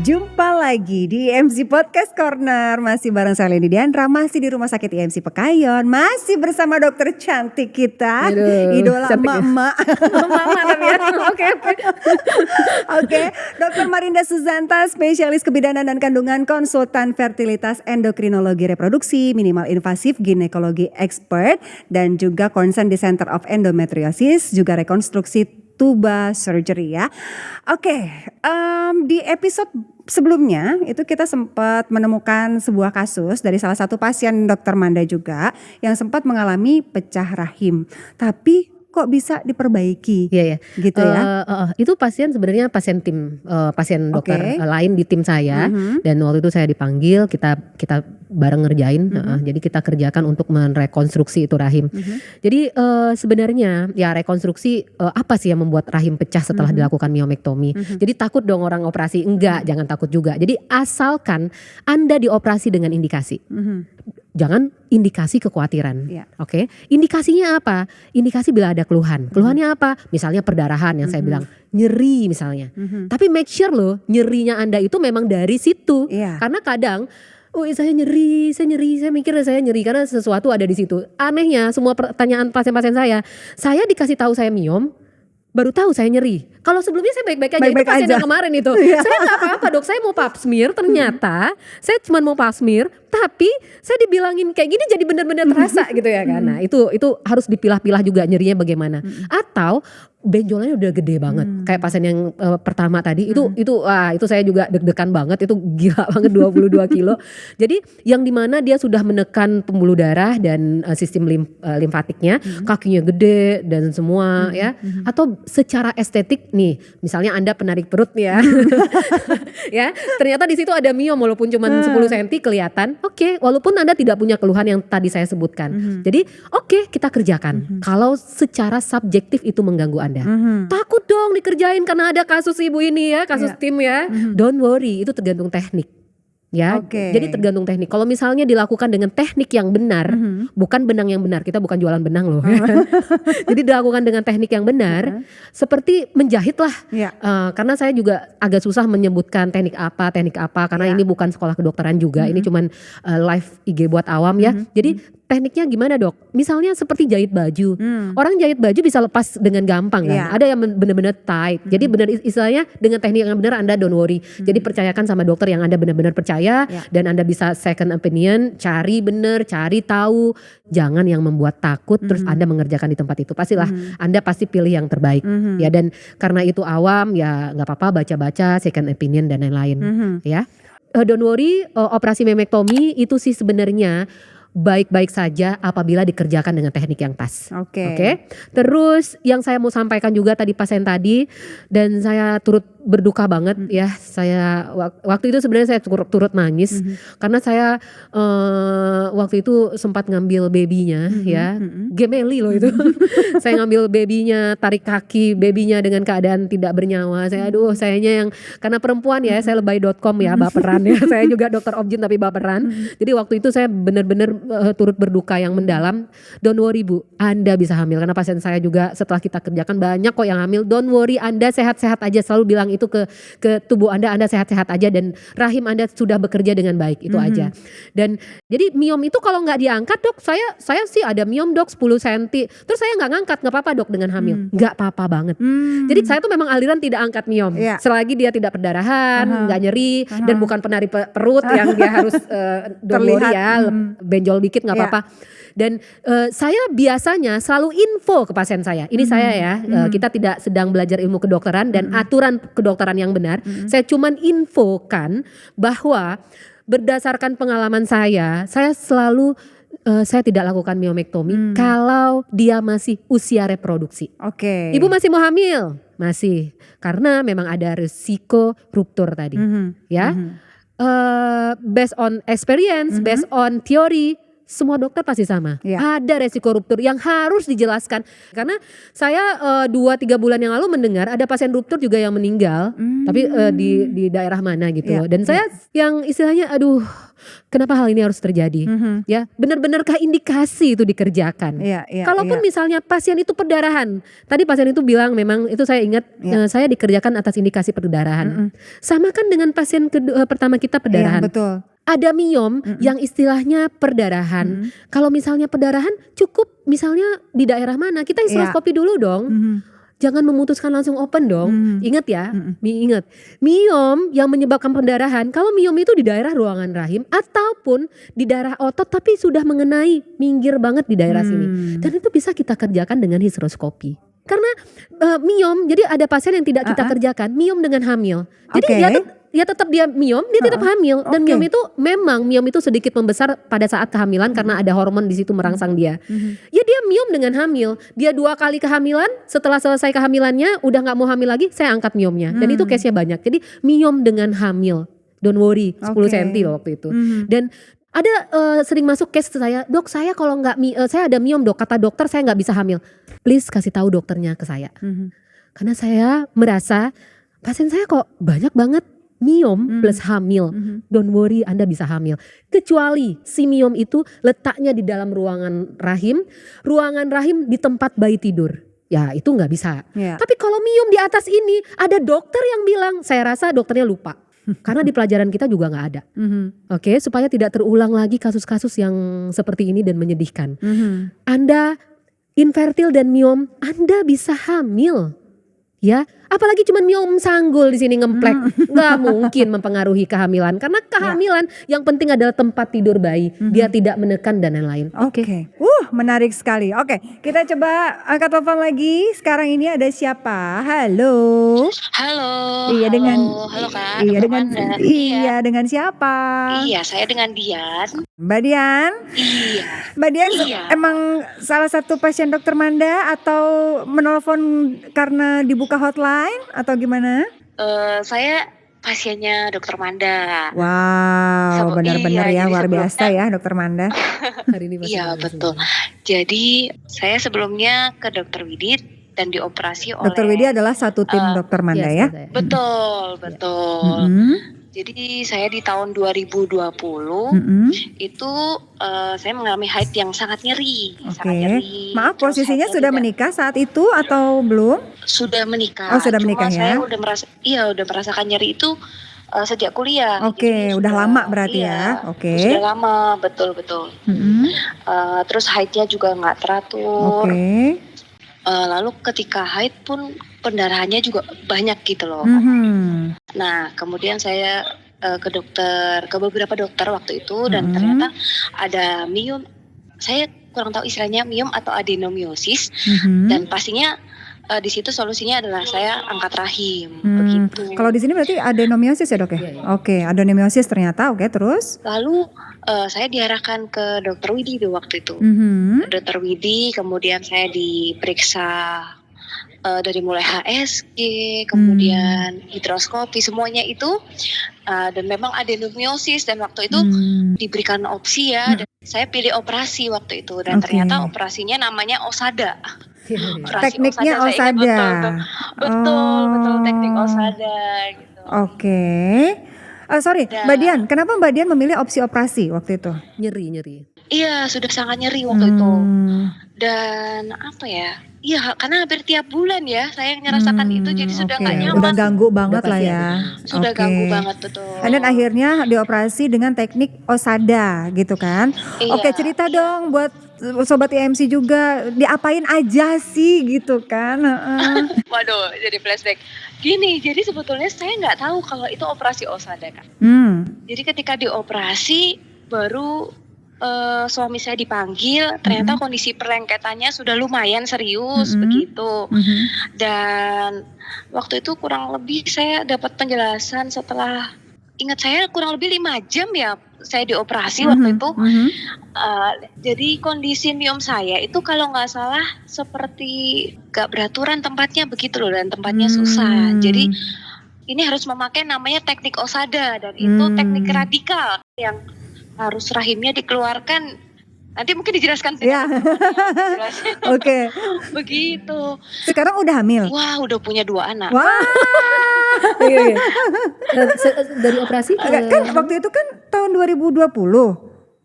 Jumpa lagi di IMC Podcast Corner. Masih bareng saya Leni Diandra, masih di Rumah Sakit IMC Pekayon. Masih bersama dokter cantik kita. Aduh, idola emak-emak. Mama tapi ya. Oke, Dokter Marinda Suzanta, spesialis kebidanan dan kandungan, konsultan fertilitas, endokrinologi reproduksi, minimal invasif, ginekologi expert, dan juga concern di Center of Endometriosis, juga rekonstruksi tuba surgery ya. Oke, di episode sebelumnya itu kita sempat menemukan sebuah kasus dari salah satu pasien Dokter Manda juga yang sempat mengalami pecah rahim. Tapi kok bisa diperbaiki? Iya ya. Gitu ya. Itu pasien sebenarnya pasien tim pasien dokter lain di tim saya dan waktu itu saya dipanggil kita bareng ngerjain. Jadi kita kerjakan untuk merekonstruksi itu rahim. Jadi sebenarnya ya rekonstruksi apa sih yang membuat rahim pecah setelah dilakukan miomektomi? Jadi takut dong orang operasi? Enggak, jangan takut juga. Jadi asalkan Anda dioperasi dengan indikasi. Jangan indikasi kekhawatiran. Oke. Indikasinya apa? Indikasi bila ada keluhan. Keluhannya apa? Misalnya perdarahan yang saya bilang, nyeri misalnya. Tapi make sure loh, nyerinya Anda itu memang dari situ. Karena kadang saya nyeri, saya mikir saya nyeri karena sesuatu ada di situ. Anehnya semua pertanyaan pasien-pasien saya dikasih tahu saya miom, baru tahu saya nyeri. Kalau sebelumnya saya baik-baik aja. Itu pasien yang kemarin itu. Saya gak apa-apa dok, saya mau pap smear, ternyata saya cuma mau pap smear, tapi saya dibilangin kayak gini jadi benar-benar terasa gitu ya kan. Nah itu harus dipilah-pilah juga nyerinya bagaimana. Atau benjolannya udah gede banget. Kayak pasien yang pertama tadi itu saya juga deg-degan banget, itu gila banget 22 kilo. Jadi yang dimana dia sudah menekan pembuluh darah dan sistem limfatiknya, kakinya gede dan semua ya. Atau secara estetik nih, misalnya Anda penarik perut nih ya. Ya, ternyata di situ ada miom walaupun cuma 10 cm kelihatan. Oke, walaupun Anda tidak punya keluhan yang tadi saya sebutkan. Jadi oke, kita kerjakan. Kalau secara subjektif itu mengganggu Anda. Takut dong dikerjain karena ada kasus ibu ini ya, kasus tim ya. Don't worry, itu tergantung teknik. Ya, jadi tergantung teknik. Kalau misalnya dilakukan dengan teknik yang benar, bukan benang yang benar, kita bukan jualan benang loh. Jadi dilakukan dengan teknik yang benar, seperti menjahit lah. Karena saya juga agak susah menyebutkan teknik apa, karena ini bukan sekolah kedokteran juga, ini cuman live IG buat awam ya. Jadi tekniknya gimana dok? Misalnya seperti jahit baju, orang jahit baju bisa lepas dengan gampang kan. Ada yang benar-benar tight. Jadi benar istilahnya dengan teknik yang benar Anda don't worry. Jadi percayakan sama dokter yang Anda benar-benar percaya. Dan Anda bisa second opinion, cari bener, cari tahu, jangan yang membuat takut terus Anda mengerjakan di tempat itu. Pastilah Anda pasti pilih yang terbaik ya, dan karena itu awam ya nggak apa-apa, baca-baca second opinion dan lain-lain ya. Don't worry, operasi memektomi itu sih sebenarnya baik-baik saja apabila dikerjakan dengan teknik yang pas. Oke. Terus yang saya mau sampaikan juga tadi pasien tadi, dan saya turut berduka banget ya. Saya waktu itu sebenarnya saya turut nangis karena saya waktu itu sempat ngambil babynya ya. Gemeli loh itu. Saya ngambil babynya, tarik kaki babynya dengan keadaan tidak bernyawa. Sayanya yang karena perempuan ya, saya lebay.com ya, baperan ya. Saya juga dokter obgyn tapi baperan. Jadi waktu itu saya benar-benar turut berduka yang mendalam. Don't worry Bu, Anda bisa hamil, karena pasien saya juga setelah kita kerjakan banyak kok yang hamil. Don't worry, Anda sehat-sehat aja, selalu bilang itu ke tubuh Anda sehat-sehat aja dan rahim Anda sudah bekerja dengan baik, itu aja. Dan jadi miom itu kalau nggak diangkat dok, saya sih ada miom dok 10 cm, terus saya nggak ngangkat, nggak apa-apa dok dengan hamil, nggak apa-apa banget. Jadi saya tuh memang aliran tidak angkat miom, selagi dia tidak perdarahan, nggak nyeri dan bukan penari perut yang dia harus terlihat ya, benjol dikit nggak apa-apa. Dan saya biasanya selalu info ke pasien saya. Ini saya ya, kita tidak sedang belajar ilmu kedokteran dan aturan kedokteran yang benar. Saya cuman infokan bahwa berdasarkan pengalaman saya selalu saya tidak lakukan miomektomi kalau dia masih usia reproduksi. Ibu masih mau hamil? Masih, karena memang ada risiko ruptur tadi. Ya, based on experience, based on teori. Semua dokter pasti sama. Ada resiko ruptur yang harus dijelaskan. Karena saya 2-3 bulan yang lalu mendengar ada pasien ruptur juga yang meninggal, tapi di daerah mana gitu. Dan saya yang istilahnya kenapa hal ini harus terjadi? Ya, benar-benarkah indikasi itu dikerjakan? Iya, Kalaupun misalnya pasien itu perdarahan, tadi pasien itu bilang memang itu saya ingat saya dikerjakan atas indikasi perdarahan. Sama kan dengan pasien pertama kita perdarahan. Iya, betul. Ada miom yang istilahnya perdarahan. Kalau misalnya perdarahan cukup misalnya di daerah mana? Kita histeroskopi dulu dong. Jangan memutuskan langsung open dong. Ingat ya, ingat. Miom yang menyebabkan pendarahan, kalau miom itu di daerah ruangan rahim ataupun di daerah otot tapi sudah mengenai minggir banget di daerah sini. Dan itu bisa kita kerjakan dengan histeroskopi. Karena miom, jadi ada pasien yang tidak kita kerjakan, miom dengan hamil. Jadi dia tetap dia miom, dia tetap hamil. Dan miom itu sedikit membesar pada saat kehamilan karena ada hormon di situ merangsang dia. Ya dia miom dengan hamil. Dia 2 kali kehamilan, setelah selesai kehamilannya udah gak mau hamil lagi, saya angkat miomnya. Dan itu case-nya banyak. Jadi miom dengan hamil. Don't worry, 10 cm loh waktu itu. Dan ada sering masuk case ke saya, dok saya kalau nggak saya ada miom dok, kata dokter saya nggak bisa hamil. Please kasih tahu dokternya ke saya. Karena saya merasa pasien saya kok banyak banget miom plus hamil. Don't worry, Anda bisa hamil. Kecuali si miom itu letaknya di dalam ruangan rahim di tempat bayi tidur. Ya itu nggak bisa. Tapi kalau miom di atas ini ada dokter yang bilang, saya rasa dokternya lupa. Karena di pelajaran kita juga nggak ada. Oke, supaya tidak terulang lagi kasus-kasus yang seperti ini dan menyedihkan. Anda infertil dan miom, Anda bisa hamil. Ya, apalagi cuma miom sanggul di sini ngemplek, nggak mungkin mempengaruhi kehamilan. Karena kehamilan yang penting adalah tempat tidur bayi, dia tidak menekan dan lain-lain. Oke. Menarik sekali. Oke, kita coba angkat telepon lagi. Sekarang ini ada siapa? Halo. Halo. Iya dengan. Halo Kak. Iya dengan siapa? Iya, saya dengan Dian. Mbak Dian. Iya. Mbak Dian Iya. emang salah satu pasien dokter Manda atau menelpon karena dibuka hotline atau gimana? Saya pasiennya dokter Manda. Wow, benar-benar ya, luar biasa ya dokter Manda. Hari ini Iya betul. Jadi saya sebelumnya ke dokter Widit dan dioperasi oleh. Dokter Widi adalah satu tim dokter Manda ya? Betul. Jadi saya di tahun 2020 itu saya mengalami haid yang sangat nyeri. Maaf, posisinya sudah menikah saat itu atau belum? Sudah menikah. Oh, sudah menikah ya? Saya udah merasakan nyeri itu sejak kuliah. Oke, udah lama berarti ya? Oke. Sudah lama, betul. Terus haidnya juga nggak teratur. Oke. Lalu ketika haid pun pendarahannya juga banyak gitu loh. Nah, kemudian saya ke beberapa dokter waktu itu dan ternyata ada miom. Saya kurang tahu istilahnya miom atau adenomiosis dan pastinya di situ solusinya adalah saya angkat rahim begitu. Kalau di sini berarti adenomiosis ya dok ya? Oke, adenomiosis ternyata. Oke, terus? Lalu saya diarahkan ke dokter Widi waktu itu. Dokter Widi, kemudian saya diperiksa dari mulai HSG, kemudian hidroskopi, semuanya itu dan memang adenomiosis dan waktu itu diberikan opsi ya. Dan saya pilih operasi waktu itu dan ternyata operasinya namanya OSADA. Tekniknya OSADA. Betul, teknik OSADA gitu. Oke. Sorry, Mbak Dian, kenapa Mbak Dian memilih opsi operasi waktu itu? Nyeri. Iya, sudah sangat nyeri waktu itu. Dan apa ya? Iya, karena hampir tiap bulan ya saya ngerasakan itu, jadi sudah nggak nyaman. Udah ganggu banget lah ya. Sudah ganggu banget, betul. Dan akhirnya dioperasi dengan teknik OSADA gitu kan. Oke, cerita dong buat sobat IMC juga, diapain aja sih gitu kan. Waduh, jadi flashback. Gini, jadi sebetulnya saya nggak tahu kalau itu operasi OSADA kan. Jadi ketika dioperasi baru suami saya dipanggil, ternyata kondisi perlengketannya sudah lumayan serius begitu. Dan waktu itu kurang lebih saya dapat penjelasan setelah, ingat saya kurang lebih 5 jam ya saya dioperasi waktu itu. Jadi kondisi miom saya itu kalau nggak salah seperti gak beraturan tempatnya begitu loh, dan tempatnya susah. Jadi ini harus memakai namanya teknik OSADA dan itu teknik radikal yang harus rahimnya dikeluarkan Nanti mungkin dijelaskan Ya. Jelasnya. Oke. Begitu. Sekarang udah hamil. Wah, udah punya 2 anak. Wah. Iya. Dari operasi ke Kan waktu itu kan tahun 2020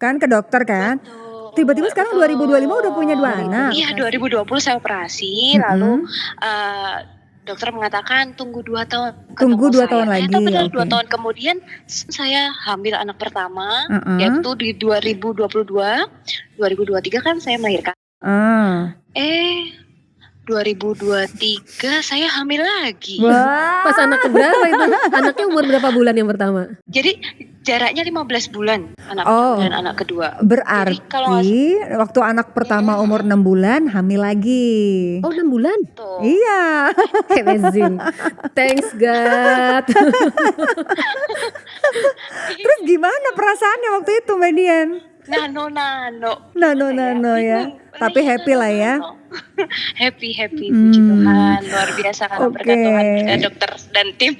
kan ke dokter kan. Betul, Tiba-tiba sekarang betul. 2025 udah punya 2 anak. Iya, 2020 saya operasi, lalu dokter mengatakan tunggu 2 tahun Tunggu ketemu 2 tahun saya. lagi, Ternyata benar 2 oke. tahun kemudian saya hamil anak pertama, Heeh. yaitu di 2022, 2023 kan saya melahirkan. Ah. 2023 saya hamil lagi. Wah. pas anak keberapa itu? Anaknya umur berapa bulan yang pertama? Jadi jaraknya 15 bulan anak Oh. dan anak kedua. Berarti Jadi kalau waktu anak pertama umur 6 bulan hamil lagi. Oh 6 bulan? tuh, Iya. Amazing. Thanks God. Terus gimana perasaannya waktu itu Mbak Dian? nano Nano ya. Tapi happy lah ya. happy puji Tuhan, luar biasa karena Oke. berkat Tuhan kita dokter dan tim.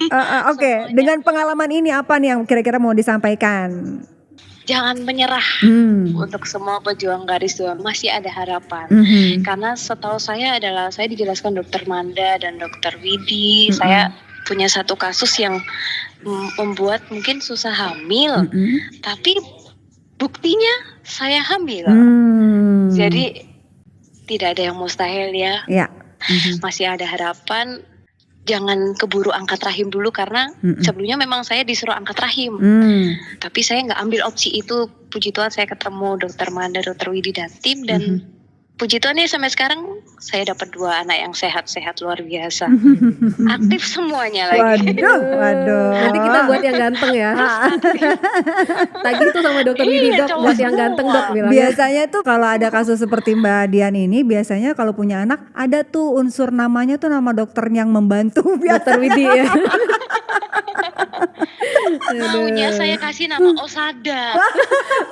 Oke, semuanya. dengan pengalaman ini apa nih yang kira-kira mau disampaikan? Jangan menyerah Hmm. untuk semua pejuang garis 2, masih ada harapan. Mhm. Karena setahu saya adalah saya dijelaskan dokter Manda dan dokter Widi, saya punya satu kasus yang membuat mungkin susah hamil, Mhm. tapi buktinya saya hamil. Hmm. Jadi tidak ada yang mustahil ya. Ya. Mhm. Masih ada harapan. Jangan keburu angkat rahim dulu karena sebelumnya memang saya disuruh angkat rahim. Hmm. Tapi saya nggak ambil opsi itu. Puji Tuhan saya ketemu dokter Manda, dokter Widi dan tim, dan puji Tuhan ya sampai sekarang saya dapat 2 anak yang sehat-sehat luar biasa. Aktif semuanya lagi. Waduh. Nanti kita buat yang ganteng ya. Tagih tuh sama dokter Widi, Iya, dok, cowok buat yang ganteng dok semua. bilangnya. Biasanya tuh kalau ada kasus seperti Mbak Dian ini, biasanya kalau punya anak ada tuh unsur namanya tuh nama dokter yang membantu. Dokter Widi ya. Maunya saya kasih nama Osada.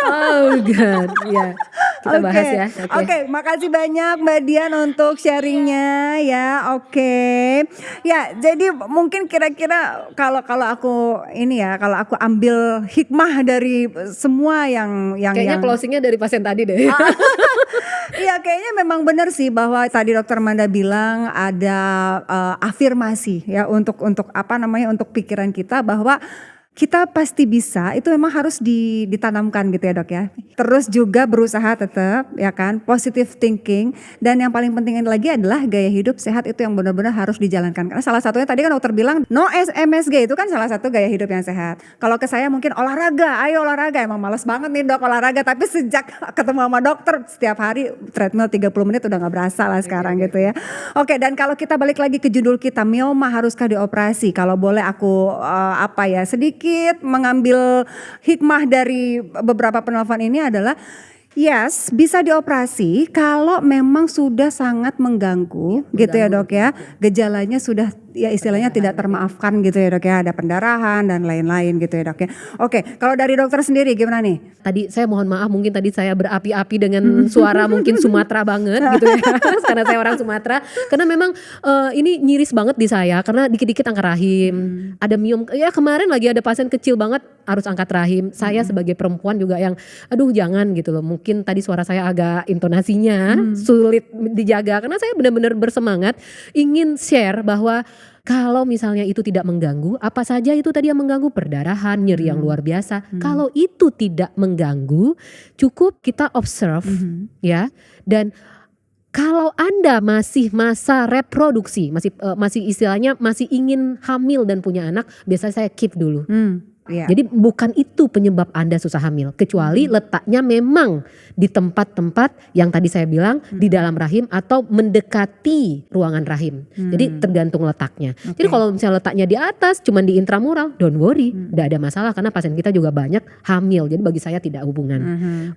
Oh God, ya. Kita bahas ya. Oke, makasih banyak Mbak Dian untuk sharingnya ya. Oke, ya jadi mungkin kira-kira kalau aku ini ya, kalau aku ambil hikmah dari semua yang Kayaknya closingnya dari pasien tadi deh. Iya, kayaknya memang benar sih bahwa tadi dokter Manda bilang ada afirmasi ya untuk apa namanya, untuk pikiran kita bahwa kita pasti bisa, itu memang harus ditanamkan gitu ya dok ya. Terus juga berusaha tetap ya kan, positive thinking, dan yang paling penting lagi adalah gaya hidup sehat itu yang benar-benar harus dijalankan. Karena salah satunya tadi kan dokter bilang no MSG, itu kan salah satu gaya hidup yang sehat. Kalau ke saya mungkin olahraga, ayo olahraga, emang males banget nih dok olahraga, tapi sejak ketemu sama dokter setiap hari treadmill 30 menit udah gak berasa lah sekarang gitu ya. Oke, dan kalau kita balik lagi ke judul kita, mioma haruskah dioperasi? Kalau boleh aku sedikit mengambil hikmah dari beberapa penelpon ini adalah yes, bisa dioperasi kalau memang sudah sangat mengganggu gitu ya dok ya. Gejalanya sudah ya istilahnya tidak termaafkan gitu ya dok ya. Ada pendarahan dan lain-lain gitu ya dok ya. Oke, kalau dari dokter sendiri gimana nih? Tadi saya mohon maaf, mungkin tadi saya berapi-api dengan suara mungkin Sumatera banget gitu ya. Karena saya orang Sumatera. Karena memang ini nyiris banget di saya karena dikit-dikit angkat rahim. Ada miom. Ya kemarin lagi ada pasien kecil banget harus angkat rahim. Saya sebagai perempuan juga yang aduh jangan gitu loh. Mungkin tadi suara saya agak intonasinya sulit dijaga karena saya benar-benar bersemangat ingin share bahwa kalau misalnya itu tidak mengganggu, apa saja itu tadi yang mengganggu, perdarahan, nyeri yang luar biasa. Kalau itu tidak mengganggu, cukup kita observe ya. Dan kalau Anda masih masa reproduksi, masih istilahnya masih ingin hamil dan punya anak, biasanya saya keep dulu. Iya. Jadi bukan itu penyebab Anda susah hamil, kecuali letaknya memang di tempat-tempat yang tadi saya bilang di dalam rahim atau mendekati ruangan rahim. Jadi tergantung letaknya. Jadi kalau misalnya letaknya di atas, cuman di intramural, don't worry, tidak ada masalah karena pasien kita juga banyak hamil. Jadi bagi saya tidak hubungan.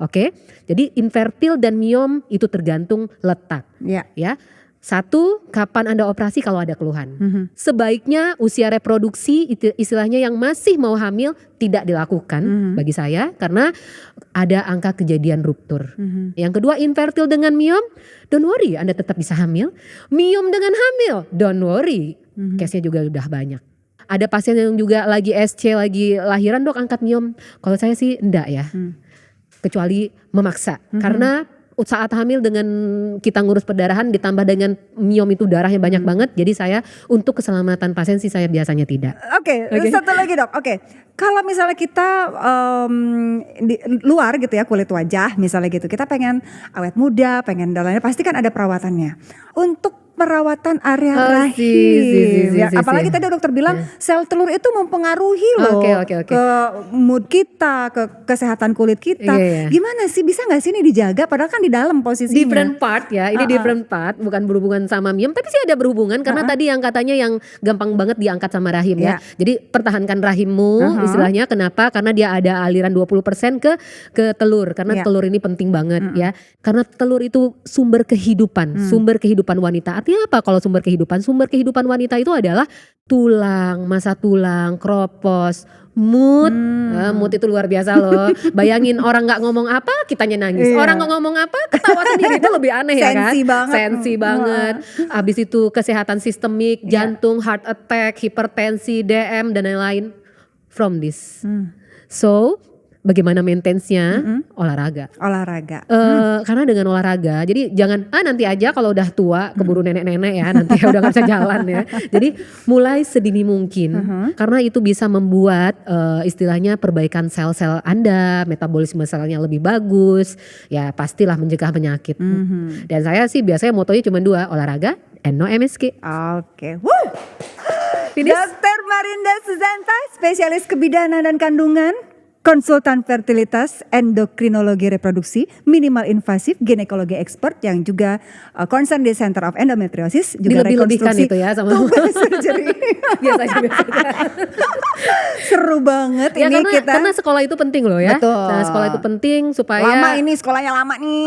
Oke, jadi infertil dan miom itu tergantung letak. Iya. Ya. Satu, kapan Anda operasi kalau ada keluhan. Sebaiknya usia reproduksi istilahnya yang masih mau hamil tidak dilakukan bagi saya karena ada angka kejadian ruptur. Yang kedua, infertil dengan miom, don't worry, Anda tetap bisa hamil. Miom dengan hamil, don't worry, case-nya juga udah banyak. Ada pasien yang juga lagi SC, lagi lahiran dok angkat miom. Kalau saya sih enggak ya. kecuali memaksa. Karena saat hamil dengan kita ngurus perdarahan ditambah dengan miom itu darahnya banyak banget. Jadi saya untuk keselamatan pasien sih saya biasanya tidak. Oke, satu lagi dok. Oke, kalau misalnya kita di luar gitu ya, kulit wajah misalnya gitu, kita pengen awet muda, pengen dan lainnya, pasti kan ada perawatannya. Untuk perawatan area rahim, ya, apalagi tadi dokter bilang sel telur itu mempengaruhi loh ke mood kita, ke kesehatan kulit kita. Gimana sih, bisa nggak sih ini dijaga? Padahal kan di dalam posisinya. Different part ya, ini different part, bukan berhubungan sama miom, tapi sih ada berhubungan karena tadi yang katanya yang gampang banget diangkat sama rahim ya. Jadi pertahankan rahimmu, istilahnya kenapa? Karena dia ada aliran 20% ke telur, karena telur ini penting banget ya. Karena telur itu sumber kehidupan, sumber kehidupan wanita. Artinya apa kalau sumber kehidupan? Sumber kehidupan wanita itu adalah tulang, masa tulang, kropos, mood. Mood itu luar biasa loh. Bayangin orang gak ngomong apa, kitanya nangis. Orang gak ngomong apa, ketawa sendiri. Itu lebih aneh ya kan? Sensi banget. Abis itu kesehatan sistemik, jantung, heart attack, hipertensi, DM dan lain-lain. From this. So bagaimana maintenance-nya? Olahraga. Karena dengan olahraga, jadi jangan nanti aja kalau udah tua keburu nenek-nenek ya, nanti udah gak bisa jalan ya. Jadi mulai sedini mungkin, karena itu bisa membuat istilahnya perbaikan sel-sel Anda, metabolisme selnya lebih bagus, ya pastilah mencegah penyakit. Dan saya sih biasanya motonya cuma 2, olahraga and no MSG. Oke. Dr. Marinda Suzanta, spesialis kebidanan dan kandungan, konsultan fertilitas, endokrinologi reproduksi, minimal invasif, ginekologi expert yang juga concern di Center of Endometriosis, juga rekonstruksi itu ya sama surgery. biasa. Seru banget ya, ini karena sekolah itu penting loh ya. Betul. Nah, sekolah itu penting supaya lama ini sekolahnya lama nih.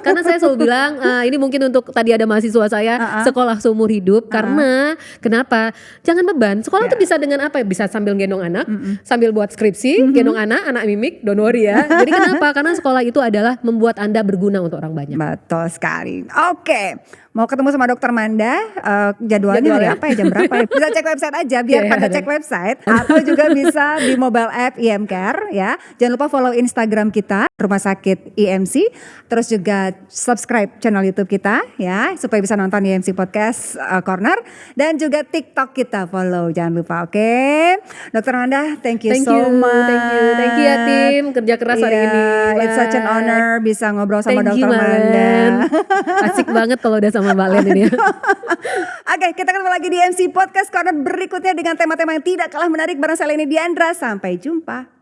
Karena saya selalu bilang ini mungkin untuk tadi ada mahasiswa saya sekolah seumur hidup karena kenapa? Jangan beban. Sekolah itu bisa dengan apa ya? Bisa sambil gendong anak, sambil buat skripsi, gendong anak mimik, don't worry ya. Jadi kenapa? Karena sekolah itu adalah membuat Anda berguna untuk orang banyak. Betul sekali. Oke, mau ketemu sama Dokter Manda, jadwalnya hari apa ya, jam berapa ya? Bisa cek website aja, biar pada cek website. Atau juga bisa di mobile app IM Care ya. Jangan lupa follow Instagram kita, Rumah Sakit IMC. Terus juga subscribe channel YouTube kita ya, supaya bisa nonton IMC Podcast Corner. Dan juga TikTok kita follow, jangan lupa, oke? Dokter Manda, thank you so much. Thank you ya tim, kerja keras hari ini. It's such an honor bisa ngobrol sama Dokter Manda. Asik banget kalau udah sama Mbak Len ini ya. Oke, kita ketemu lagi di MC Podcast Corner berikutnya dengan tema-tema yang tidak kalah menarik bareng saya Leni Diandra. Sampai jumpa.